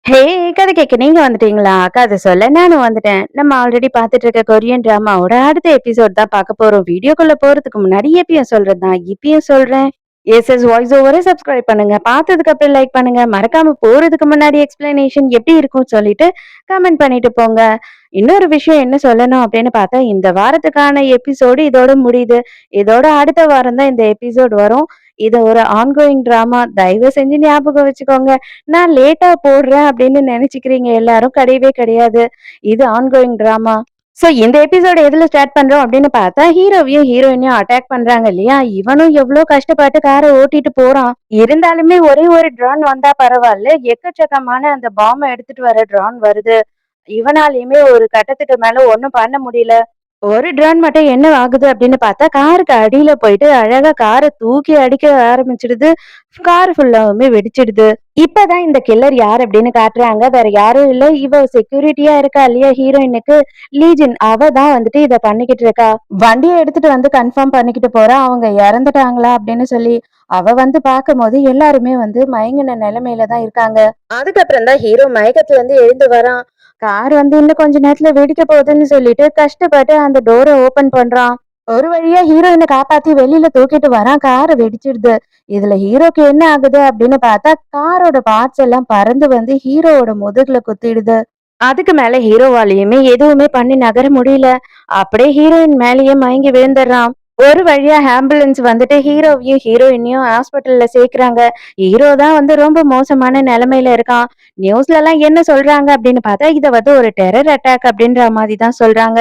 ஹே! கதை கேட்க நீங்க வந்துட்டீங்களா? கதை சொல்ல நானும் வந்துட்டேன். நம்ம ஆல்ரெடி பார்த்துட்டு இருக்க கொரியன் டிராமாவோட அடுத்த எபிசோட் தான் பார்க்க போறோம். வீடியோக்குள்ள போறதுக்கு முன்னாடி எப்பயும் சொல்றது தான். இப்பயும் சொல்றேன். எஸ்எஸ் வாய்ஸ் ஓவர சப்ஸ்கிரைப் பண்ணுங்க. பார்த்ததுக்கு அப்புறம் லைக் பண்ணுங்க. மறக்காம போறதுக்கு முன்னாடி எக்ஸ்பிளனேஷன் எப்படி இருக்கும்னு சொல்லிட்டு கமெண்ட் பண்ணிட்டு போங்க. இன்னொரு விஷயம் என்ன சொல்லணும் அப்படின்னு பார்த்தா, இந்த வாரத்துக்கான எபிசோடு இதோட முடியுது. இதோட அடுத்த வாரம் தான் இந்த எபிசோட் வரும். இது ஒரு ஆன்கோயிங் டிராமா. தயவு செஞ்சு ஞாபகம் வச்சுக்கோங்க. நான் லேட்டா போடுறேன் அப்படின்னு நினைச்சுக்கிறீங்க எல்லாரும். கிடையவே கிடையாது. இது ஆன்கோயிங் டிராமா. சோ இந்த எபிசோட் எதுல ஸ்டார்ட் பண்றோம் அப்படின்னு பார்த்தா, ஹீரோவையும் ஹீரோயினையும் அட்டாக் பண்றாங்க இல்லையா? இவனும் எவ்ளோ கஷ்டப்பட்டு காரை ஓட்டிட்டு போறான். இருந்தாலுமே ஒரே ஒரு ட்ரோன் வந்தா பரவாயில்ல. எக்கச்சக்கமான அந்த பாம்ப எடுத்துட்டு வர ட்ரோன் வருது. இவனாலயுமே ஒரு கட்டத்துக்கு மேல ஒண்ணும் பண்ண முடியல. ஒரு ட்ரோன் மட்டும் என்ன ஆகுது அப்படின்னு பார்த்தா, காருக்கு அடியில போயிட்டு அழகா கார தூக்கி அடிக்க ஆரம்பிச்சிடுது. கார் ஃபுல்லாவுமே வெடிச்சிடுது. இப்பதான் இந்த கில்லர் யார் அப்படின்னு காட்டுறாங்க. வேற யாரும் இல்ல. இவ செக்யூரிட்டியா இருக்கா இல்லையா ஹீரோயினுக்கு, லீஜின். அவ தான் வந்துட்டு இத பண்ணிக்கிட்டு இருக்கா. வண்டிய எடுத்துட்டு வந்து கன்ஃபார்ம் பண்ணிக்கிட்டு போறா. அவங்க இறந்துட்டாங்களா அப்படின்னு சொல்லி. அவ வந்து பார்க்கும்போது எல்லாருமே வந்து மயங்கின நிலைமையில தான் இருக்காங்க. அதுக்கப்புறம் தான் ஹீரோ மயக்கத்துல இருந்து எழுந்து வரான். கார் வந்து இன்னும் கொஞ்ச நேரத்துல வெடிக்க போகுதுன்னு சொல்லிட்டு கஷ்டப்பட்டு அந்த டோரை ஓபன் பண்றான். ஒரு வழியா ஹீரோயினை காப்பாத்தி வெளியில தூக்கிட்டு வரான். காரை வெடிச்சிடுது. இதுல ஹீரோக்கு என்ன ஆகுது அப்படின்னு பார்த்தா, காரோட பார்ட்ஸ் எல்லாம் பறந்து வந்து ஹீரோவோட முதுகுல குத்திடுது. அதுக்கு மேல ஹீரோவாலையுமே எதுவுமே பண்ணி நகர முடியல. அப்படியே ஹீரோயின் மேலேயே மயங்கி விழுந்துடுறான். ஒரு வழியா ஆம்புலன்ஸ் வந்துட்டு ஹீரோவையும் ஹீரோயினையும் ஹாஸ்பிட்டல்ல சேர்க்கறாங்க. ஹீரோ தான் வந்து ரொம்ப மோசமான நிலைமையில இருக்கான். நியூஸ்ல எல்லாம் என்ன சொல்றாங்க அப்படின்னு பார்த்தா, இத வந்து ஒரு டெரர் அட்டாக் அப்படின்ற மாதிரி தான் சொல்றாங்க.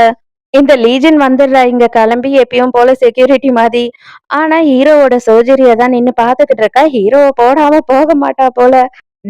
இந்த லீஜன் வந்துடுறா இங்க கிளம்பி எப்பயும் போல செக்யூரிட்டி மாதிரி. ஆனா ஹீரோவோட சர்ஜரிய தான் நின்னு பாத்துக்கிட்டு இருக்கா. ஹீரோவ போடாம போக மாட்டா போல.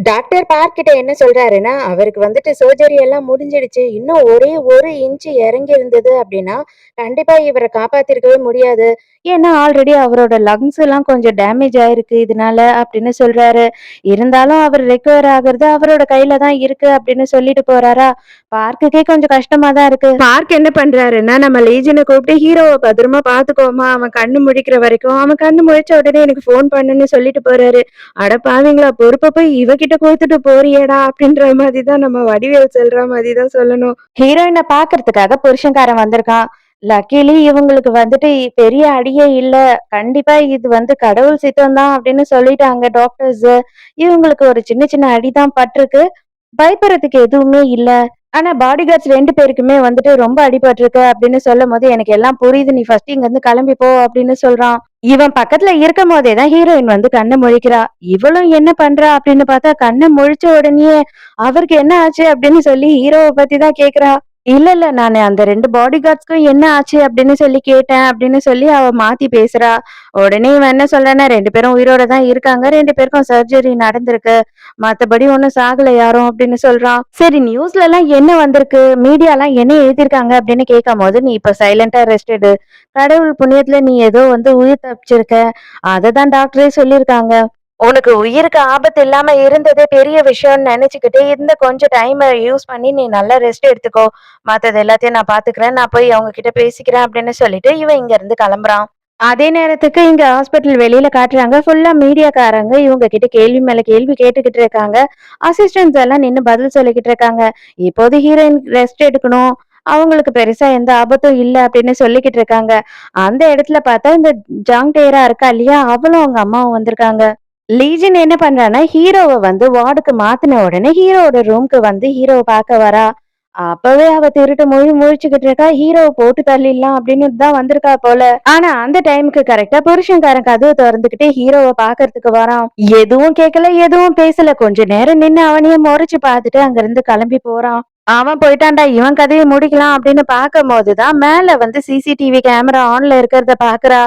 டாக்டர் பார்க் கிட்ட என்ன சொல்றாருன்னா, அவருக்கு வந்துட்டு சர்ஜரி எல்லாம் முடிஞ்சிடுச்சு. இன்னும் ஒரே 1 இன்ச் இறங்கி இருந்தது அப்படின்னா, கண்டிப்பா இவர காப்பாத்திருக்கவே முடியாது. ஏன்னா ஆல்ரெடி அவரோட லங்ஸ் எல்லாம் கொஞ்சம் டேமேஜ் ஆயிருக்கு இதனால அப்படின்னு சொல்றாரு. இருந்தாலும் அவர் ரெக்கவர் ஆகுறது அவரோட கையில தான் இருக்கு அப்படின்னு சொல்லிட்டு போறாரா. பார்க்குக்கே கொஞ்சம் கஷ்டமா தான் இருக்கு. பார்க் என்ன பண்றாருன்னா, நம்ம லீஜனை கூப்பிட்டு ஹீரோவ பத்திரமா பாத்துக்கோமா. அவன் கண்ணு முழிக்கிற வரைக்கும், அவன் கண்ணு முழிச்ச உடனே எனக்கு ஃபோன் பண்ணுன்னு சொல்லிட்டு போறாரு. அட பாவிங்களா! பொறுப்ப போய் இவகிட்ட குடுத்துட்டு போறியேடா! அப்படின்ற மாதிரி தான் நம்ம வடிவேல் சொல்ற மாதிரி தான் சொல்லணும். ஹீரோயின பாக்குறதுக்காக புருஷன்காரன் வந்திருக்கான். லக்கீலி இவங்களுக்கு வந்துட்டு பெரிய அடியே இல்ல. கண்டிப்பா இது வந்து கடவுள் சித்தம் தான் அப்படின்னு சொல்லிட்டாங்க டாக்டர்ஸ். இவங்களுக்கு ஒரு சின்ன சின்ன அடிதான் பட்டிருக்கு. பயப்படுறதுக்கு எதுவுமே இல்ல. ஆனா பாடிகார்ட்ஸ் 2 பேருக்குமே வந்துட்டு ரொம்ப அடிபட்டிருக்கு அப்படின்னு சொல்லும்போது, எனக்கு எல்லாம் புரியுது. நீ ஃபர்ஸ்ட் இங்கருந்து கிளம்பி போ அப்படின்னு சொல்றான். இவன் பக்கத்துல இருக்கும்போதே தான் ஹீரோயின் வந்து கண்ண முழிக்கிறா. இவளும் என்ன பண்றா அப்படின்னு பார்த்தா, கண்ண முழிச்ச உடனேயே அவருக்கு என்ன ஆச்சு அப்படின்னு சொல்லி ஹீரோவ பத்தி தான் கேக்குறா. இல்ல நானு அந்த 2 பாடிகார்ட்ஸ்க்கும் என்ன ஆச்சு அப்படின்னு சொல்லி கேட்டேன் அப்படின்னு சொல்லி அவ மாத்தி பேசுறா. உடனே இவன் என்ன சொல்றான்னா, 2 பேரும் உயிரோட தான் இருக்காங்க. 2 பேருக்கும் சர்ஜரி நடந்திருக்கு. மத்தபடி ஒண்ணும் சாகல யாரும் அப்படின்னு சொல்றான். சரி நியூஸ்ல எல்லாம் என்ன வந்திருக்கு? மீடியாலாம் என்ன எழுதியிருக்காங்க அப்படின்னு கேட்கும்போது, நீ இப்ப சைலண்டா ரெஸ்ட் எடு. கடவுள் புண்ணியத்துல நீ ஏதோ வந்து உயிர் தப்பிச்சிருக்க. அததான் டாக்டரே சொல்லியிருக்காங்க. உனக்கு உயிருக்கு ஆபத்து இல்லாம இருந்ததே பெரிய விஷயம்னு நினைச்சுக்கிட்டு இந்த கொஞ்சம் டைம யூஸ் பண்ணி நீ நல்லா ரெஸ்ட் எடுத்துக்கோ. மத்தது எல்லாத்தையும் நான் பாத்துக்கிறேன். நான் போய் அவங்க கிட்ட பேசிக்கிறேன் அப்படின்னு சொல்லிட்டு இவன் இங்க இருந்து கிளம்புறான். அதே நேரத்துக்கு இங்க ஹாஸ்பிட்டல் வெளியில காட்டுறாங்க. ஃபுல்லா மீடியாக்காரங்க இவங்க கிட்ட கேள்வி மேல கேள்வி கேட்டுக்கிட்டு இருக்காங்க. அசிஸ்டன்ட்ஸ் எல்லாம் நின்னு பதில் சொல்லிக்கிட்டு இருக்காங்க. இப்போது ஹீரோயின் ரெஸ்ட் எடுக்கணும். அவங்களுக்கு பெருசா எந்த ஆபத்தும் இல்ல அப்படின்னு சொல்லிக்கிட்டு இருக்காங்க. அந்த இடத்துல பார்த்தா இந்த ஜாங் டேரா இருக்கா இல்லையா? அவளும் அவங்க அம்மாவும் வந்திருக்காங்க. லீஜன் என்ன பண்றான்னா, ஹீரோவ வந்து வார்டுக்கு மாத்துன உடனே ஹீரோவோட ரூம்க்கு வந்து ஹீரோவ பார்க்க வரா. அப்பவே அவ திருட்டு மொழி முழிச்சுக்கிட்டு இருக்கா. ஹீரோவ போட்டு தள்ளிடலாம் அப்படின்னு தான் வந்திருக்கா போல. ஆனா அந்த டைமுக்கு கரெக்டா புருஷன்காரன் கதவு திறந்துகிட்டு ஹீரோவ பாக்குறதுக்கு வரான். எதுவும் கேட்கல, எதுவும் பேசல. கொஞ்ச நேரம் நின்னு அவனையே முறைச்சு பார்த்துட்டு அங்கிருந்து கிளம்பி போறான். அவன் போயிட்டான்டா, இவன் கதையை முடிக்கலாம் அப்படின்னு பார்க்கும் போதுதான் மேல வந்து சிசிடிவி கேமரா ஆன்ல இருக்கிறத பாக்குறா.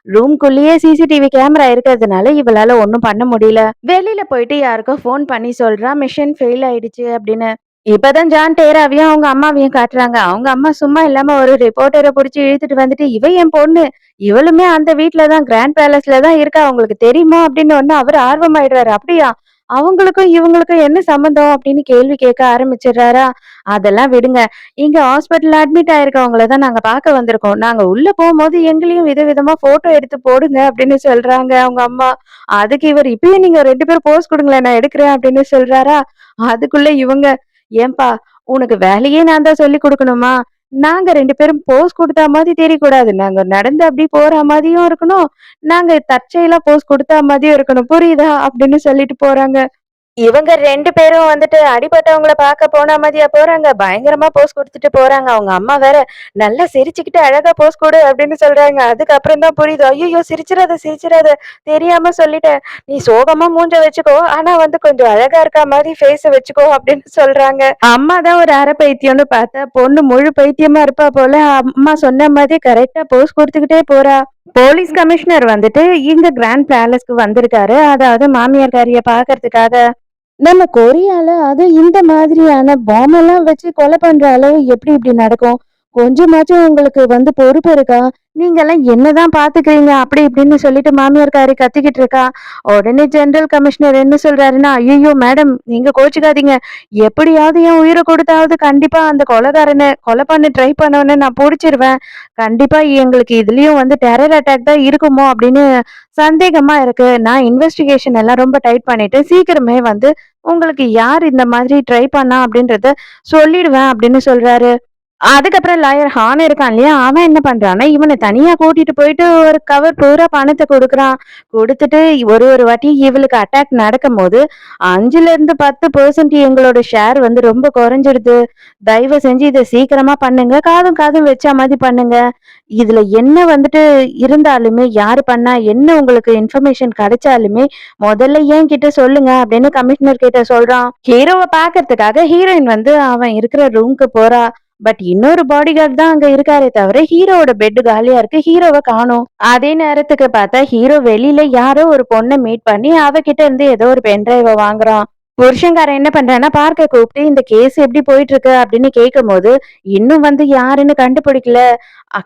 ரூம்குள்ளேயே சிசிடிவி கேமரா இருக்கிறதுனால இவளால ஒண்ணும் பண்ண முடியல. வெளியில போயிட்டு யாருக்கோ ஃபோன் பண்ணி சொல்றா மிஷன் ஃபெயில் ஆயிடுச்சு அப்படின்னு. இப்பதான் ஜான் டேராவையும் அவங்க அம்மாவையும் காட்டுறாங்க. அவங்க அம்மா சும்மா இல்லாம ஒரு ரிப்போர்ட்டரை புடிச்சு இழுத்துட்டு வந்துட்டு, இவ என் பொண்ணு. இவளுமே அந்த வீட்ல தான் கிராண்ட் பேலஸ்ல தான் இருக்கா. உங்களுக்கு தெரியுமா அப்படின்னு ஒண்ணு அவரு ஆர்வமாயிடுறாரு. அப்படியா? அவங்களுக்கும் இவங்களுக்கும் என்ன சம்மந்தம் அப்படின்னு கேள்வி கேட்க ஆரம்பிச்சிடுறாரா? அதெல்லாம் விடுங்க. இங்க ஹாஸ்பிட்டல்ல அட்மிட் ஆயிருக்கவங்கள தான் நாங்க பார்க்க வந்திருக்கோம். நாங்க உள்ள போம்போது எங்களையும் விதவிதமா ஃபோட்டோ எடுத்து போடுங்க அப்படின்னு சொல்றாங்க அவங்க அம்மா. அதுக்கு இவர் இப்பயே நீங்க 2 பேரும் போஸ் குடுங்களேன் நான் எடுக்கிறேன் அப்படின்னு சொல்றாரா? அதுக்குள்ள இவங்க, ஏன்பா உனக்கு வேலையே நான் தான் சொல்லிக் குடுக்கணுமா? நாங்க 2 பேரும் போஸ் குடுத்தா மாதிரி தெரியக்கூடாது. நாங்க நடந்து அப்படி போற மாதிரியும் இருக்கணும். நாங்க தற்செயலா போஸ் குடுத்தா மாதிரியும் இருக்கணும். புரியுதா? அப்படின்னு சொல்லிட்டு போறாங்க. இவங்க 2 பேரும் வந்துட்டு அடிபட்டவங்கள பார்க்க போன மாதிரியா போறாங்க. பயங்கரமா போஸ் குடுத்துட்டு போறாங்க. அவங்க அம்மா வேற, "நல்லா சிரிச்சுக்கிட்டு அழகா போஸ் குடு" அப்படின்னு சொல்றாங்க. அதுக்கப்புறம் தான் புரியுது. "ஐயய்யோ! சிரிச்சிராத, சிரிச்சிராத. தெரியாம சொல்லிட்டேன். நீ சோகமா மூஞ்ச வச்சுக்கோ. ஆனா வந்து கொஞ்சம் அழகா இருக்கா மாரி ஃபேஸ வச்சுக்கோ" அப்படின்னு சொல்றாங்க. அம்மா தான் ஒரு அரை பைத்தியம்னு பார்த்தா, பொண்ணு முழு பைத்தியமா இருப்பா போல. அம்மா சொன்ன மாதிரி கரெக்ட்டா போஸ் குடுத்துக்கிட்டே போறா. போலீஸ் கமிஷனர் வந்துட்டு இங்க கிராண்ட் பேலஸ்க்கு வந்திருக்காரு. அதாவது மாமியார்காரிய பார்க்கறதுக்காக. நம்ம கொரியால அது இந்த மாதிரியான பாம் எல்லாம் வச்சு கொலை பண்ற அளவு எப்படி இப்படி நடக்கும்? கொஞ்சமாச்சும் உங்களுக்கு வந்து பொறுப்பு இருக்கா? நீங்கலாம் என்னதான் பாத்துக்கிறீங்க? அப்படி இப்படின்னு சொல்லிட்டு மாமியார்காரி கத்திக்கிட்டு இருக்கா. உடனே ஜெனரல் கமிஷனர் என்ன சொல்றாருன்னா, ஐயையோ மேடம் நீங்க கோச்சுக்காதீங்க. எப்படியாவது என் உயிர கொடுத்தாவது கண்டிப்பா அந்த கொலைகாரன கொலை பண்ண ட்ரை பண்ணவன நான் புடிச்சிருவேன். கண்டிப்பா எங்களுக்கு இதுலயும் வந்து டெரர் அட்டாக் தான் இருக்குமோ அப்படின்னு சந்தேகமா இருக்கு. நான் இன்வெஸ்டிகேஷன் எல்லாம் ரொம்ப டைட் பண்ணிட்டு சீக்கிரமே வந்து உங்களுக்கு யார் இந்த மாதிரி ட்ரை பண்ணா அப்படின்றத சொல்லிடுவேன் அப்படின்னு சொல்றாரு. அதுக்கப்புறம் லாயர் ஹான் இருக்கான் இல்லையா? அவன் என்ன பண்றான்னா, இவன தனியா கூட்டிட்டு போயிட்டு ஒரு கவர் பூரா பணத்த குடுக்குறான். குடுத்துட்டு ஒரு ஒரு வாட்டி இவளுக்கு அட்டாக் நடக்கும்போது 5ல இருந்து 10% எங்களோட ஷேர் வந்து ரொம்ப குறைஞ்சிடுது. தயவு செஞ்சு இத சீக்கிரமா பண்ணுங்க. காதும் காதும் வச்சா மாரி பண்ணுங்க. இதுல என்ன வந்துட்டு இருந்தாலுமே, யாரு பண்ணா என்ன உங்களுக்கு இன்ஃபர்மேஷன் கிடைச்சாலுமே, முதல்ல என்கிட்ட சொல்லுங்க அப்படின்னு கமிஷனர் கிட்ட சொல்றான். ஹீரோவ பாக்கறதுக்காக ஹீரோயின் வந்து அவன் இருக்கிற ரூம்க்கு போறா. பட் இன்னொரு பாடிகார்ட் தான் அங்க இருக்காரே தவிர ஹீரோவோட பெட் காலியா இருக்கு. ஹீரோவ காணோம். அதே நேரத்துக்கு பார்த்தா ஹீரோ வெளியில யாரோ ஒரு பொண்ண மீட் பண்ணி அவகிட்ட இருந்து ஏதோ ஒரு பென்டிரைவ வாங்குறான். புருஷன்காரன் என்ன பண்றான்னா பார்க்க கூப்பிட்டு இந்த கேஸ் எப்படி போயிட்டு இருக்கு அப்படின்னு கேட்கும்போது இன்னும் வந்து யாருன்னு கண்டுபிடிக்கல.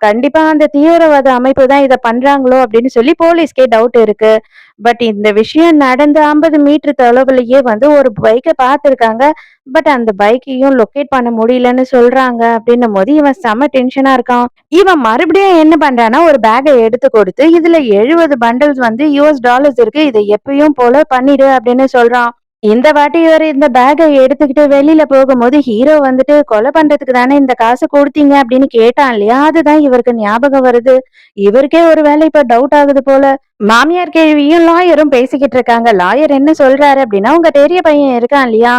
கண்டிப்பா அந்த தீவிரவாத அமைப்பு தான் இத பண்றாங்களோ அப்படின்னு சொல்லி போலீஸ்க்கே டவுட் இருக்கு. பட் இந்த விஷயம் நடந்து 50 மீட்டர் தொலைவுலயே வந்து ஒரு பைக்க பார்த்திருக்காங்க. பட் அந்த பைக்கையும் லொகேட் பண்ண முடியலன்னு சொல்றாங்க அப்படின்னும் போது இவன் செம டென்ஷனா இருக்கான். இவன் மறுபடியும் என்ன பண்றான்னா ஒரு பேக்கை எடுத்து கொடுத்து இதுல 70 பண்டல்ஸ் வந்து US டாலர்ஸ் இருக்கு. இதை எப்பயும் போல பண்ணிடு அப்படின்னு சொல்றான். இந்த வாட்டி இவரு இந்த பேக்க எடுத்துக்கிட்டு வெளியில போகும்போது, ஹீரோ வந்துட்டு கொலை பண்றதுக்கு தானே இந்த காசு குடுத்தீங்க அப்படின்னு கேட்டான் இல்லையா? அதுதான் இவருக்கு ஞாபகம் வருது. இவருக்கே ஒரு வேளை இப்ப டவுட் ஆகுது போல. மாமியார் கேள்வியும் லாயரும் பேசிக்கிட்டு இருக்காங்க. லாயர் என்ன சொல்றாரு அப்படின்னா, உங்க பெரிய பையன் இருக்கான் இல்லையா?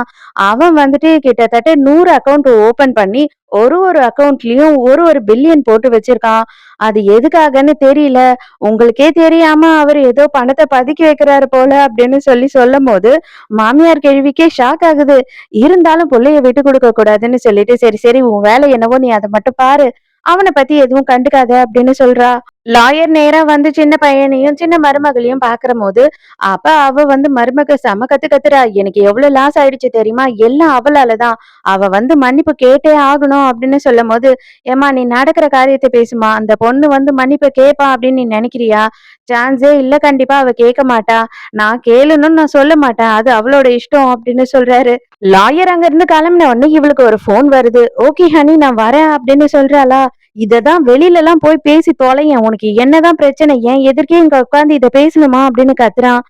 அவன் வந்துட்டு கிட்டத்தட்ட 100 அக்கவுண்ட் ஓபன் பண்ணி, ஒரு அக்கவுண்ட்லயும் ஒரு பில்லியன் போட்டு வச்சிருக்கான். அது எதுக்காகன்னு தெரியல. உங்களுக்கே தெரியாம அவரு ஏதோ பணத்த பதுக்கி வைக்கிறாரு போல அப்படின்னு சொல்லும்போது, மாமியார் கேள்விக்கே ஷாக் ஆகுது. இருந்தாலும் புள்ளைய விட்டு குடுக்க கூடாதுன்னு சொல்லிட்டு, சரி சரி உன் வேலை என்னவோ நீ அத மட்டும் பாரு. அவன பத்தி எதுவும் கண்டுக்காத அப்படின்னு சொல்றா. லாயர் நேரா வந்து சின்ன பையனையும், சின்ன மருமகளையும் பாக்குறபோது, அப்ப அவ வந்து மருமக செம கத்து கத்துறா. எனக்கு எவ்வளவு லாஸ் ஆயிடுச்சு தெரியுமா? எல்லாம் அவளால தான். அவ வந்து மன்னிப்பு கேட்டே ஆகணும் அப்படின்னு சொல்லும்போது, ஏம்மா நீ நடக்கிற காரியத்த பேசுமா. அந்த பொண்ணு வந்து மன்னிப்பு கேட்பா அப்படின்னு நீ நினைக்கிறியா? சான்ஸே இல்ல கண்டிப்பா அவ கேட்க மாட்டா. நான் கேளுன்னு நான் சொல்ல மாட்டேன். அது அவளோட இஷ்டம் அப்படின்னு சொல்றாரு. லாயர் அங்க இருந்து கிளம்பின உடனே இவளுக்கு ஒரு ஃபோன் வருது. ஓகே ஹனி நான் வரேன் அப்படின்னு சொல்றாளா? இததான் வெளியில எல்லாம் போய் பேசி தொலையேன். உனக்கு என்னதான் பிரச்சனை? ஏன் எதிர்க்கே இங்க உட்கார்ந்து இத பேசணுமா? அப்படின்னு கத்துறான்.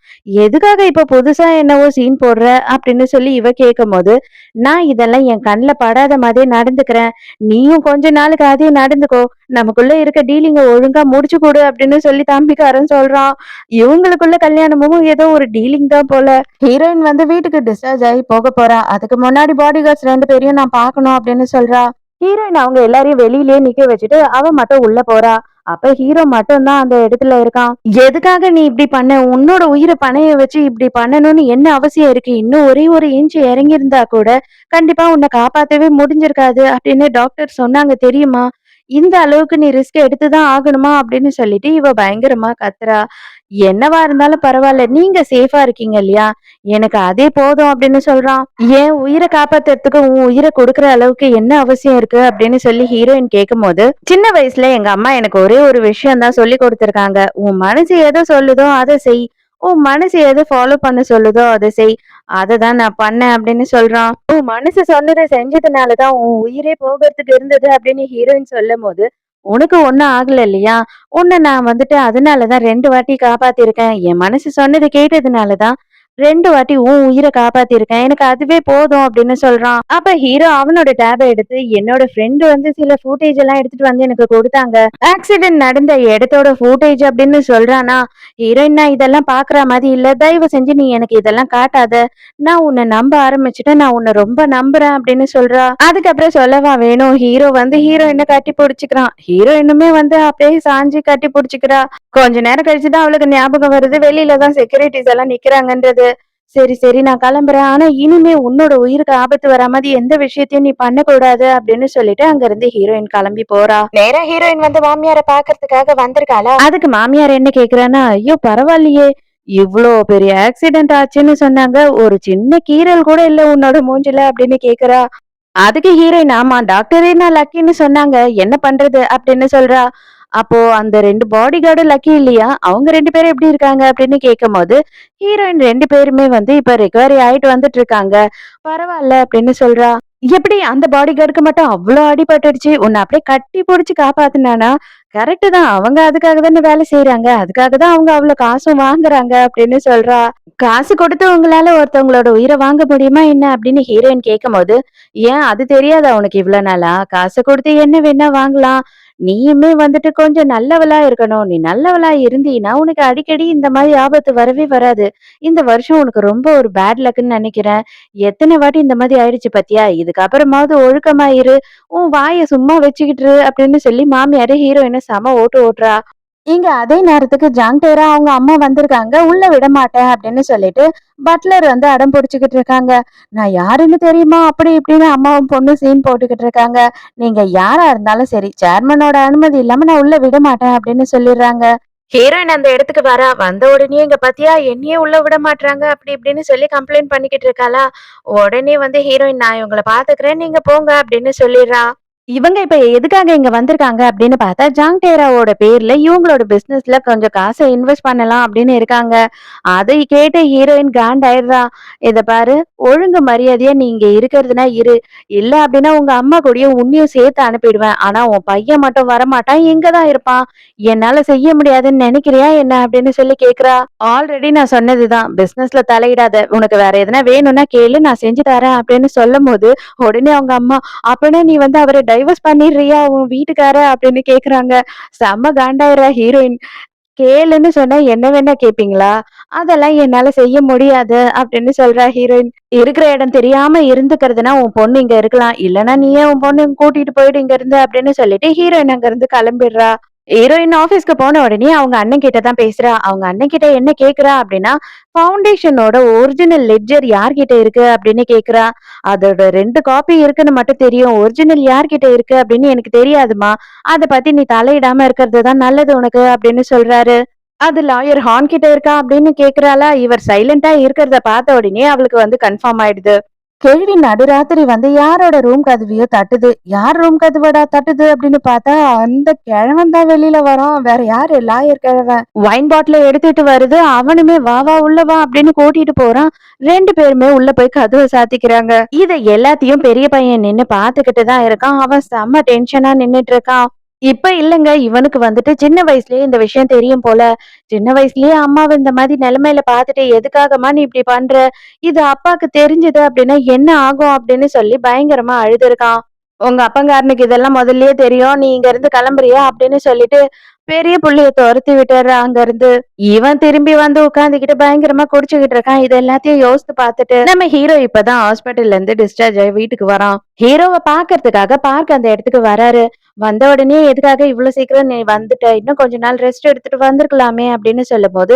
எதுக்காக இப்ப புதுசா என்னவோ சீன் போடுற? அப்படின்னு சொல்லி இவ கேட்கும்போது, நான் இதெல்லாம் என் கண்ல படாத மாதிரியே நடந்துக்கிறேன். நீயும் கொஞ்ச நாளுக்கு அதே நடந்துக்கோ. நமக்குள்ள இருக்க டீலிங்க ஒழுங்கா முடிச்சு குடு அப்படின்னு சொல்லி தம்பிக்காரன் சொல்றான். இவங்களுக்குள்ள கல்யாணமும் ஏதோ ஒரு டீலிங் தான் போல. ஹீரோயின் வந்து வீட்டுக்கு டிஸ்சார்ஜ் ஆகி போக போறா. அதுக்கு முன்னாடி பாடிகார்ட்ஸ் 2 பேரையும் நான் பார்க்கணும் அப்படின்னு சொல்றா. ஹீரோயின் அவங்க எல்லாரையும் வெளியிலேயே நிக்க வச்சுட்டு அவ மட்டும் உள்ள போறா. அப்ப ஹீரோ மட்டும் தான் அந்த இடத்துல இருக்கான். எதுக்காக நீ இப்படி பண்ண? உன்னோட உயிரை பணைய வச்சு இப்படி பண்ணணும்னு என்ன அவசியம் இருக்கு? இன்னும் ஒரே ஒரு இன்ச் இறங்கி இருந்தா கூட கண்டிப்பா உன்னை காப்பாத்தவே முடிஞ்சிருக்காது அப்படின்னு டாக்டர் சொன்னாங்க தெரியுமா? இந்த அளவுக்கு நீ ரிஸ்க் எடுத்துதான் ஆகணுமா அப்படின்னு சொல்லிட்டு இவ பயங்கரமா கத்துறா. என்னவா இருந்தாலும் பரவாயில்ல. நீங்க சேஃபா இருக்கீங்க இல்லையா? எனக்கு அதே போதும் அப்படின்னு சொல்றான். என் உயிரை காப்பாத்துறதுக்கு உன் உயிரை கொடுக்குற அளவுக்கு என்ன அவசியம் இருக்கு அப்படின்னு சொல்லி ஹீரோயின் கேட்கும்போது, சின்ன வயசுல எங்க அம்மா எனக்கு ஒரே ஒரு விஷயம் தான் சொல்லி கொடுத்திருக்காங்க. உன் மனசு எதை சொல்லுதோ அதை செய். உன் மனசு எது ஃபாலோ பண்ண சொல்லுதோ அத செய். அததான் நான் பண்ணேன் அப்படின்னு சொல்றான். உன் மனசு சொன்னத செஞ்சதுனால தான் உன் உயிரே போகறதுக்கு இருந்தது அப்படின்னு ஹீரோயின் சொல்லும்போது, உனக்கு ஒண்ணும் ஆகல இல்லையா? உன்ன நான் அதனால தான் 2 வாட்டி காப்பாத்திருக்கேன். என் மனசு சொன்னத கேட்டதுனால தான் 2 வாட்டி உன் உயிர காப்பாத்திருக்கேன். எனக்கு அதுவே போதும் அப்படின்னு சொல்றான். அப்ப ஹீரோ அவனோட டேப எடுத்து, என்னோட ஃப்ரெண்ட் சில ஃபூட்டேஜ் எல்லாம் எடுத்துட்டு வந்து எனக்கு குடுத்தாங்க. ஆக்சிடென்ட் நடந்த இடத்தோட ஃபூட்டேஜ் அப்படின்னு சொல்றானா, ஹீரோயின் நான் இதெல்லாம் பாக்குற மாரி இல்ல. தயவு செஞ்சு நீ எனக்கு இதெல்லாம் காட்டாத. நான் உன்ன நம்ப ஆரம்பிச்சுட்டேன். நான் உன்ன ரொம்ப நம்புறேன் அப்படின்னு சொல்றா. அதுக்கப்புறம் சொல்லவா வேணும்? ஹீரோ ஹீரோயின கட்டி புடிச்சுக்கிறான். ஹீரோயினுமே அப்படியே சாஞ்சு கட்டி புடிச்சுக்கிறா. கொஞ்ச நேரம் கழிச்சு தான் அவளுக்கு ஞாபகம் வருது. வெளியில தான் செக்யூரிட்டீஸ் எல்லாம் நிக்கிறாங்கன்றது. சரி, சரி நான் கிளம்புறேன். ஆனா இனிமே உன்னோட உயிருக்கு ஆபத்து வரா மாதிரி எந்த விஷயத்தையும் நீ பண்ணக்கூடாது அப்படின்னு சொல்லிட்டு அங்கிருந்து ஹீரோயின் கிளம்பி போறா. நேரா ஹீரோயின் மாமியார பாக்குறதுக்காக வந்திருக்காளா? அதுக்கு மாமியார் என்ன கேக்குறான்னா, ஐயோ பரவாயில்லையே, இவ்ளோ பெரிய ஆக்சிடென்ட் ஆச்சுன்னு சொன்னாங்க. ஒரு சின்ன கீறல் கூட இல்ல உன்னோட மூஞ்சில அப்படின்னு கேக்குறா. அதுக்கு ஹீரோயின் ஆமா டாக்டரே நான் லக்கின்னு சொன்னாங்க. என்ன பண்றது அப்படின்னு சொல்றா. அப்போ அந்த 2 பாடி கார்டும் லக்கி இல்லையா? அவங்க 2 பேரும் எப்படி இருக்காங்க? அப்படின்னு கேட்கும்போது, ஹீரோயின் 2 பேருமே இப்ப ரெக்கவரி ஆயிட்டு வந்துட்டு இருக்காங்க. பரவால்ல அப்படின்னு சொல்றா. எப்படி அந்த பாடி கார்டுக்கு மட்டும் அவ்ளோ அடிபட்டுடுச்சு? உன்ன அப்படியே கட்டி புடிச்சு காப்பாத்துனானா? கரெக்ட் தான். அவங்க அதுக்காக தானே வேலை செய்றாங்க. அதுக்காக தான் அவங்க அவ்ளோ காசும் வாங்குறாங்க அப்படின்னு சொல்றா. காசு கொடுத்து உங்களால ஒருத்தவங்களோட உயிர வாங்க முடியுமா என்ன? அப்படின்னு ஹீரோயின் கேட்கும்போது, ஏன் அது தெரியாதா உனக்கு இவ்ளோ நாளா? காசு கொடுத்து என்ன வேணா வாங்கலாம். நீயுமே கொஞ்சம் நல்லவளா இருக்கணும். நீ நல்லவளா இருந்தீன்னா, உனக்கு அடிக்கடி இந்த மாரி ஆபத்து வரவே வராது. இந்த வருஷம் உனக்கு ரொம்ப ஒரு பேட் லக்குன்னு நெனைக்கிறேன். எத்தன வாட்டி இந்த மாதிரி ஆயிடுச்சு பாத்தியா? இதுக்கப்புறமாவது ஒழுக்கமா இரு. உன் வாய சும்மா வச்சுக்கிட்டு இரு அப்படின்னு சொல்லி மாமியாரு ஹீரோயின செம ஓட்டு ஓட்டுறா. இங்க அதே நேரத்துக்கு ஜாங்டேரா அவங்க அம்மா வந்திருக்காங்க. உள்ள விடமாட்டேன் அப்படின்னு சொல்லிட்டு, பட்லர் அடம் புடிச்சுக்கிட்டு இருக்காங்க. நான் யாருன்னு தெரியுமா? அப்படி இப்படின்னு அம்மாவும் பொண்ணும் சீன் போட்டுக்கிட்டு இருக்காங்க. நீங்க யாரா இருந்தாலும் சரி, சேர்மனோட அனுமதி இல்லாம நான் உள்ள விடமாட்டேன் அப்படின்னு சொல்லிடுறாங்க. ஹீரோயின் அந்த இடத்துக்கு வரா. வந்த உடனே இங்க பாத்தியா என்னையே உள்ள விட மாட்றாங்க அப்படி இப்படின்னு சொல்லி கம்ப்ளைண்ட் பண்ணிக்கிட்டு இருக்காளா. உடனே ஹீரோயின் நான் இவங்கள பாத்துக்கிறேன் நீங்க போங்க அப்படின்னு சொல்லிடுறா. இவங்க இப்ப எதுக்காக இங்க வந்திருக்காங்க அப்படின்னு பார்த்தா, ஜாங் டேராவோட பேர்ல இவங்களோட பிசினஸ்ல கொஞ்சம் காச இன்வெஸ்ட் பண்ணலாம் அப்படின்னு இருக்காங்க. அதை கேட்டு ஹீரோயின் காண்டாயிடுறா. இத பாரு, ஒழுங்கு மரியாதையா நீ இங்க இருக்கிறதுனா இரு. இல்ல அப்படின்னா உங்க அம்மா கூடயும் உன்னையும் சேர்த்து அனுப்பிடுவேன். ஆனா உன் பையன் மட்டும் வரமாட்டான். இங்க தான் இருப்பான். என்னால செய்ய முடியாதுன்னு நினைக்கிறியா என்ன அப்படின்னு சொல்லி கேக்குறா. ஆல்ரெடி நான் சொன்னதுதான். பிசினஸ்ல தலையிடாத. உனக்கு வேற எதனா வேணும்னா கேளு நான் செஞ்சு தரேன் அப்படின்னு சொல்லும்போது, உடனே அவங்க அம்மா அப்பன்னா நீ அவர டைவர்ஸ் பண்ணிடுறியா உன் வீட்டுக்கார அப்படின்னு கேக்குறாங்க. செம்ம காண்டாயிரா ஹீரோயின். கேளுன்னு சொன்னா என்ன வேணா கேப்பீங்களா? அதெல்லாம் என்னால செய்ய முடியாது அப்படின்னு சொல்றா ஹீரோயின். இருக்கிற இடம் தெரியாம இருந்துக்கிறதுனா உன் பொண்ணு இங்க இருக்கலாம். இல்லன்னா நீயே உன் பொண்ணு கூட்டிட்டு போயிடு இங்க இருந்து அப்படின்னு சொல்லிட்டு ஹீரோயின் அங்க இருந்து கிளம்பிடுறா. ஹீரோயின் ஆபீஸ்க்கு போன உடனே அவங்க அண்ணன் கிட்ட தான் பேசுறா. அவங்க அண்ணன் கிட்ட என்ன கேக்குறா அப்படின்னா, ஃபவுண்டேஷனோட ஒரிஜினல் லெட்ஜர் யார்கிட்ட இருக்கு அப்படின்னு கேக்குறா. அதோட 2 காப்பி இருக்குன்னு மட்டும் தெரியும். ஒரிஜினல் யார்கிட்ட இருக்கு அப்படின்னு எனக்கு தெரியாதுமா. அத பத்தி நீ தலையிடாம இருக்கிறது தான் நல்லது உனக்கு அப்படின்னு சொல்றாரு. அது லாயர் ஹார்ன் கிட்ட இருக்கா அப்படின்னு கேக்குறாளா. இவர் சைலண்டா இருக்கிறத பார்த்த உடனே அவளுக்கு கன்ஃபார்ம் ஆயிடுது. கேள்வி நடுராத்திரி யாரோட ரூம் கதவையோ தட்டுது. யார் ரூம் கதவடா தட்டுது அப்படின்னு பார்த்தா, அந்த கிழவன் தான் வெளியில வரான். வேற யாரு? லாயர் கிழவன். ஒயின் பாட்டில எடுத்துட்டு வருது. அவனுமே வா வா உள்ள வா அப்படின்னு கூட்டிட்டு போறான். 2 பேருமே உள்ள போய் கதவை சாத்திக்கிறாங்க. இத எல்லாத்தையும் பெரிய பையன் நின்னு பாத்துக்கிட்டு தான் இருக்கான். அவன் செம்ம டென்ஷனா நின்னுட்டு இருக்கான். இப்ப இல்லங்க. இவனுக்கு சின்ன வயசுலயே இந்த விஷயம் தெரியும் போல. சின்ன வயசுலயே அம்மாவ இந்த மாதிரி நிலைமையில பாத்துட்டு எதுக்காகம்மா நீ இப்படி பண்ற? இது அப்பாக்கு தெரிஞ்சது அப்படின்னா என்ன ஆகும் அப்படின்னு சொல்லி பயங்கரமா அழுதுருக்கான். உங்க அப்பங்காரனுக்கு இதெல்லாம் முதல்லயே தெரியும். நீ இங்க இருந்து கிளம்புறியா அப்படின்னு சொல்லிட்டு பெரிய புள்ளைய துரத்தி விட்டுறா அங்க இருந்து. இவன் திரும்பி உட்கார்ந்துகிட்டு பயங்கரமா குடிச்சுக்கிட்டு இருக்கான். இது எல்லாத்தையும் யோசித்து பார்த்துட்டு நம்ம ஹீரோ இப்பதான் ஹாஸ்பிட்டல்ல இருந்து டிஸ்சார்ஜ் ஆகி வீட்டுக்கு வரான். ஹீரோவை பாக்குறதுக்காக பார்க் அந்த இடத்துக்கு வராரு. வந்த உடனே எதுக்காக இவ்வளவு சீக்கிரம் நீ வந்துட்ட? இன்னும் கொஞ்ச நாள் ரெஸ்ட் எடுத்துட்டு வந்திருக்கலாமே அப்படின்னு சொல்லும்போது,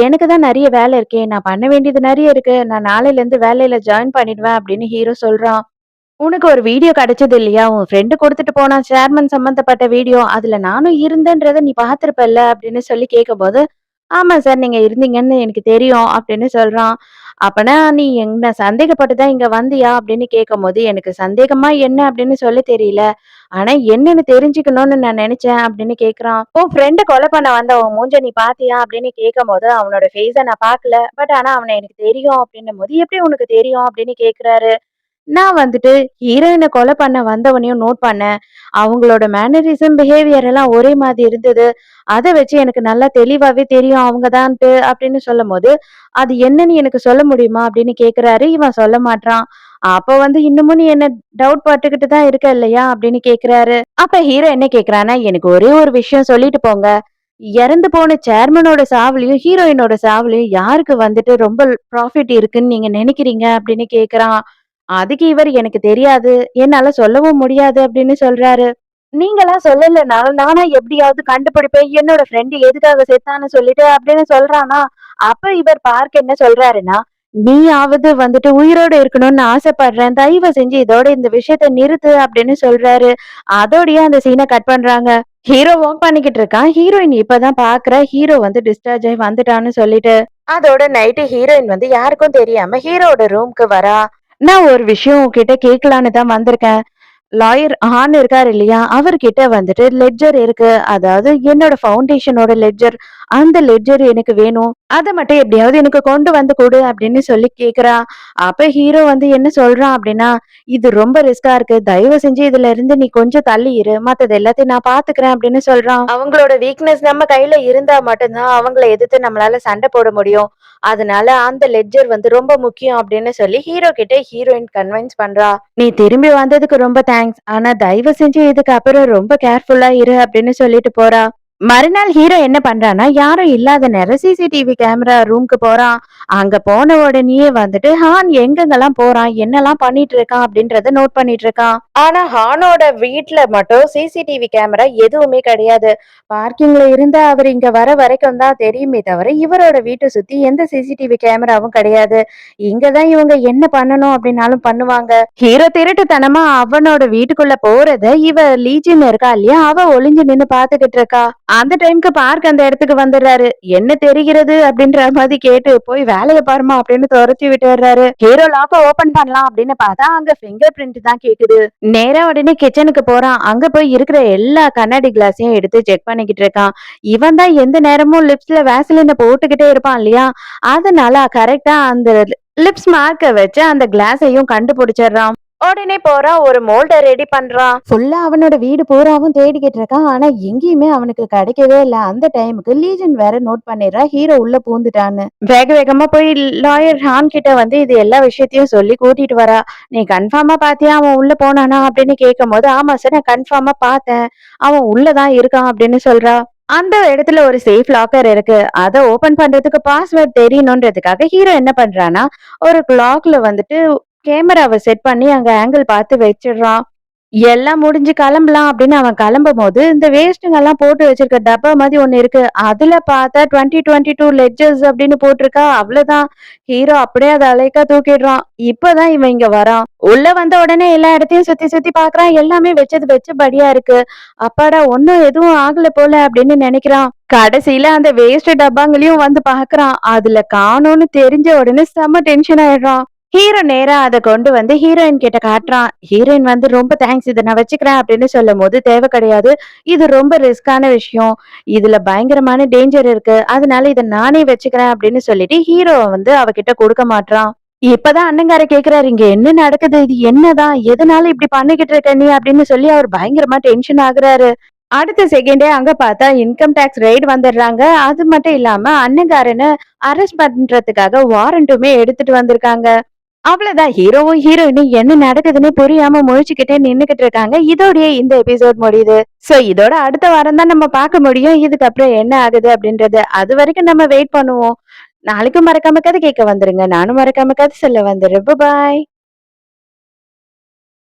எனக்கு தான் நிறைய வேலை இருக்கே. நான் பண்ண வேண்டியது நிறைய இருக்கு. நான் நாளையில இருந்து வேலையில ஜாயின் பண்ணிடுவேன் அப்படின்னு ஹீரோ சொல்றான். உனக்கு ஒரு வீடியோ கிடைச்சது இல்லையா? உன் ஃப்ரெண்டு குடுத்துட்டு போனா சேர்மன் சம்பந்தப்பட்ட வீடியோ. அதுல நானும் இருந்தேன்றத நீ பார்த்திருப்பல்ல அப்படின்னு சொல்லி கேட்கும்போது, ஆமா சார் நீங்க இருந்தீங்கன்னு எனக்கு தெரியும் அப்படின்னு சொல்றான். அப்பனா நீ என்ன சந்தேகப்பட்டு தான் இங்க வந்தியா? அப்படின்னு கேட்கும்போது, எனக்கு சந்தேகமா என்ன அப்படின்னு சொல்ல தெரியல. ஆனா என்னன்னு தெரிஞ்சுக்கணும்னு நான் நெனச்சேன் அப்படின்னு கேட்குறான். உன் ஃப்ரெண்ட கொலை பண்ண வந்தவன் மூஞ்ச நீ பாத்தியா? அப்படின்னு கேட்கும்போது, அவனோட ஃபேஸ நான் பாக்கல. பட் ஆனா அவன எனக்கு தெரியும் அப்படின்னும்போது, எப்படி உனக்கு தெரியும்? அப்படின்னு கேட்குறாரு. நான் வந்துட்டு ஹீரோயின கொலை பண்ண வந்தவனையும் நோட் பண்ணேன். அவங்களோட மேனரிசம், பிஹேவியர் எல்லாம் ஒரே மாதிரி இருந்தது. அத வச்சு எனக்கு நல்லா தெளிவாவே தெரியும் அவங்க தான்ட்டு அப்படின்னு சொல்லும்போது, "அது என்னன்னு எனக்கு சொல்ல முடியுமா?" அப்படின்னு கேட்கிறாரு. இவன் சொல்ல மாட்றான். அப்ப வந்து "இன்னமும் நீ என்ன டவுட் பட்டுக்கிட்டு தான் இருக்க இல்லையா?" அப்படின்னு கேட்கிறாரு. அப்ப ஹீரோ என்ன கேட்கிறான்னா, "எனக்கு ஒரே ஒரு விஷயம் சொல்லிட்டு போங்க. இறந்து போன சேர்மனோட சாவுலயும், ஹீரோயினோட சாவுலயும் யாருக்கு வந்துட்டு ரொம்ப ப்ராஃபிட் இருக்குன்னு நீங்க நினைக்கிறீங்க?" அப்படின்னு கேட்கிறான். அதுக்கு இவர் எனக்கு தெரியாது. என்னால சொல்லவும் முடியாது அப்படின்னு சொல்றாரு. நீங்களா சொல்லலனாலும் நானா எப்படியாவது கண்டுபிடிப்பேன். என்னோட ஃப்ரெண்ட் எதுக்காக செத்தான்னு சொல்லிட்டு அப்படின்னு சொல்றானா, அப்ப இவர் பார்க்க என்ன சொல்றாருன்னா, நீயாவது வந்துட்டு உயிரோட இருக்கணும்னு ஆசைப்படுறேன். தயவு செஞ்சு இதோட இந்த விஷயத்த நிறுத்து அப்படின்னு சொல்றாரு. அதோடயே அந்த சீன கட் பண்றாங்க. ஹீரோ வாக் பண்ணிக்கிட்டு இருக்கான். ஹீரோயின் இப்பதான் பாக்குறா. ஹீரோ வந்து டிஸ்சார்ஜ் ஆயி வந்துட்டான்னு சொல்லிட்டு. அதோட நைட்டு ஹீரோயின் வந்து யாருக்கும் தெரியாம ஹீரோட ரூம்க்கு வரா. நான் ஒரு விஷயம் உன்கிட்ட கேட்கலான்னு தான் வந்திருக்கேன். லாயர் ஹான் இருக்காரு இல்லையா? அவர்கிட்ட வந்துட்டு லெட்ஜர் இருக்கு. அதாவது என்னோட ஃபவுண்டேஷனோட லெட்ஜர். அந்த லெட்ஜர் எனக்கு வேணும். அத மட்டும் எப்படியாவது எனக்கு கொண்டு வந்து குடு அப்படின்னு சொல்லி கேட்கிறா. அப்ப ஹீரோ வந்து என்ன சொல்றான் அப்படின்னா, "இது ரொம்ப ரிஸ்கா இருக்கு. தயவு செஞ்சு இதுல இருந்து நீ கொஞ்சம் தள்ளி இரு. மத்தது எல்லாத்தையும் நான் பாத்துக்கிறேன்" அப்படின்னு சொல்றான். அவங்களோட வீக்னஸ் நம்ம கையில இருந்தா மட்டும் தான் அவங்கள எதிர்த்து நம்மளால சண்டை போட முடியும். அதனால அந்த லெட்ஜர் வந்து ரொம்ப முக்கியம் அப்படின்னு சொல்லி ஹீரோ கிட்ட ஹீரோயின் கன்வின்ஸ் பண்றா. "நீ திரும்பி வந்ததுக்கு ரொம்ப தேங்க்ஸ். ஆனா தயவு செஞ்சு இதுக்கு அப்புறம் ரொம்ப கேர்ஃபுல்லா இரு" அப்படின்னு சொல்லிட்டு போறா. மறுநாள் ஹீரோ என்ன பண்றான்னா, யாரும் இல்லாத நேரம் சிசிடிவி கேமரா ரூம்க்கு போறான். அங்க போன உடனேயே வந்துட்டு ஹான் எங்கெங்கெல்லாம் போறான், என்னெல்லாம் பண்ணிட்டு இருக்கான் அப்படின்றத நோட் பண்ணிட்டு இருக்கான். ஆனா ஹானோட வீட்ல மட்டும் சிசிடிவி கேமரா எதுவுமே கிடையாது. பார்க்கிங்ல இருந்து அவர் இங்க வர வரைக்கும் தான் தெரியுமே தவிர, இவரோட வீட்ட சுத்தி எந்த சிசிடிவி கேமராவும் கிடையாது. இங்க தான் இவங்க என்ன பண்ணணும் அப்படின்னாலும் பண்ணுவாங்க. ஹீரோ திருட்டுத்தனமா அவனோட வீட்டுக்குள்ள போறத லீஜின் இருக்கா இல்லையா? அவ ஒளிஞ்சு நின்னு பாத்துக்கிட்டு இருக்கா. அந்த டைம்க்கு பார்க் அந்த இடத்துக்கு வந்துடுறாரு. என்ன தெரிகிறது அப்படின்ற மாதிரி கேட்டு போய் வேலைய பாருமா அப்படின்னு துரத்தி விட்டுறாரு. ஹீரோ லாக்க ஓபன் பண்ணலாம் அப்படின்னு பார்த்தா அங்க பிங்கர் பிரிண்ட் தான் கேக்குது. நேரா உடனே கிச்சனுக்கு போறான். அங்க போய் இருக்கிற எல்லா கண்ணாடி கிளாஸையும் எடுத்து செக் பண்ணிக்கிட்டு இருக்கான். இவன் தான் எந்த நேரமும் லிப்ஸ்ல வேசலின போட்டுக்கிட்டே இருப்பான் இல்லையா? அதனால கரெக்டா அந்த லிப்ஸ் மார்க்க வச்சு அந்த கிளாஸையும் கண்டுபிடிச்சிடுறான். உடனே போறான் ஒரு மோல்ட ரெடி பண்றான். ஃபுல்லா அவனோட வீடு பூராவும் தேடிக்கிட்டு இருக்கான். ஆனா எங்கேயுமே அவனுக்கு கிடைக்கவே இல்ல. அந்த டைமுக்கு லீஜன் வேற நோட் பண்ணிடுறா ஹீரோ உள்ள பூந்துட்டான்னு. வேக வேகமா போய் லாயர் ஹான் கிட்ட வந்து இது எல்லா விஷயத்தையும் சொல்லி கூட்டிட்டு வரா. நீ கன்ஃபார்மா பாத்தியா அவன் உள்ள போனானா அப்படின்னு கேட்கும்போது, ஆமா சார் நான் கன்ஃபார்மா பார்த்தேன். அவன் உள்ளதான் இருக்கான் அப்படின்னு சொல்றா. அந்த இடத்துல ஒரு சேஃப் லாக்கர் இருக்கு. அத ஓபன் பண்றதுக்கு பாஸ்வேர்ட் தெரியணும்ன்றதுக்காக ஹீரோ என்ன பண்றான்னா, ஒரு கிளாக்ல வந்துட்டு கேமராவ செட் பண்ணி அங்க ஆங்கிள் பார்த்து வச்சிடுறான். எல்லாம் முடிஞ்சு கிளம்பலாம் அப்படின்னு அவன் கிளம்பும்போது, இந்த வேஸ்ட்டுங்கலாம் போட்டு வச்சிருக்க டப்பா மாரி ஒண்ணு இருக்கு. அதுல பார்த்தா 2022 லெட்ஜர்ஸ் அப்படின்னு போட்டிருக்கா. அவ்வளவுதான். ஹீரோ அப்படியே அத அலைக்கா தூக்கிடுறான். இப்பதான் இவன் இங்க வரான். உள்ள வந்த உடனே எல்லா இடத்தையும் சுத்தி சுத்தி பார்க்கறான். எல்லாமே வச்சது வச்சபடியா இருக்கு. அப்பாடா ஒண்ணும் எதுவும் ஆகல போல அப்படின்னு நினைக்கிறான். கடைசியில அந்த வேஸ்ட் டப்பாங்களையும் வந்து பார்க்கறான். அதுல காணோம்னு தெரிஞ்ச உடனே செம்ம டென்ஷன் ஆயிடுறான். ஹீரோ நேரா அத கொண்டு வந்து ஹீரோயின் கிட்ட காட்டுறான். ஹீரோயின் வந்து ரொம்ப தேங்க்ஸ் இத நான் வச்சுக்கிறேன் அப்படின்னு சொல்லும்போது, தேவை கிடையாது. இது ரொம்ப ரிஸ்கான விஷயம். இதுல பயங்கரமான டேஞ்சர் இருக்கு. அதனால இத நானே வச்சுக்கிறேன் அப்படின்னு சொல்லிட்டு ஹீரோவ வந்து அவகிட்ட கொடுக்க மாட்றான். இப்பதான் அண்ணங்கார கேக்குறாரு, "இங்க என்ன நடக்குது? இது என்னதான்? எதனால இப்படி பண்ணிக்கிட்டு இருக்க நீ?" அப்படின்னு சொல்லி அவர் பயங்கரமா டென்ஷன் ஆகுறாரு. அடுத்த செகண்டே அங்க பார்த்தா இன்கம் டாக்ஸ் ரெய்டு வந்துடுறாங்க. அது மட்டும் இல்லாம அண்ணங்காரன அரெஸ்ட் பண்றதுக்காக வாரண்ட்டுமே எடுத்துட்டு வந்திருக்காங்க. அவ்வளவுதான் ஹீரோவும் ஹீரோயினும் என்ன நடக்குதுன்னு புரியாம முழிச்சுக்கிட்டே நின்னுகிட்டு இருக்காங்க. இதோடயே இந்த எபிசோட் முடியுது. சோ இதோட அடுத்த வாரம் தான் நம்ம பார்க்க முடியும். இதுக்கப்புறம் என்ன ஆகுது அப்படின்றது. அது வரைக்கும் நம்ம வெயிட் பண்ணுவோம். நாளைக்கும் மறக்காம கதை கேட்க வந்துருங்க. நானும் மறக்காம கதை சொல்ல வந்துடுறேன். பாய்.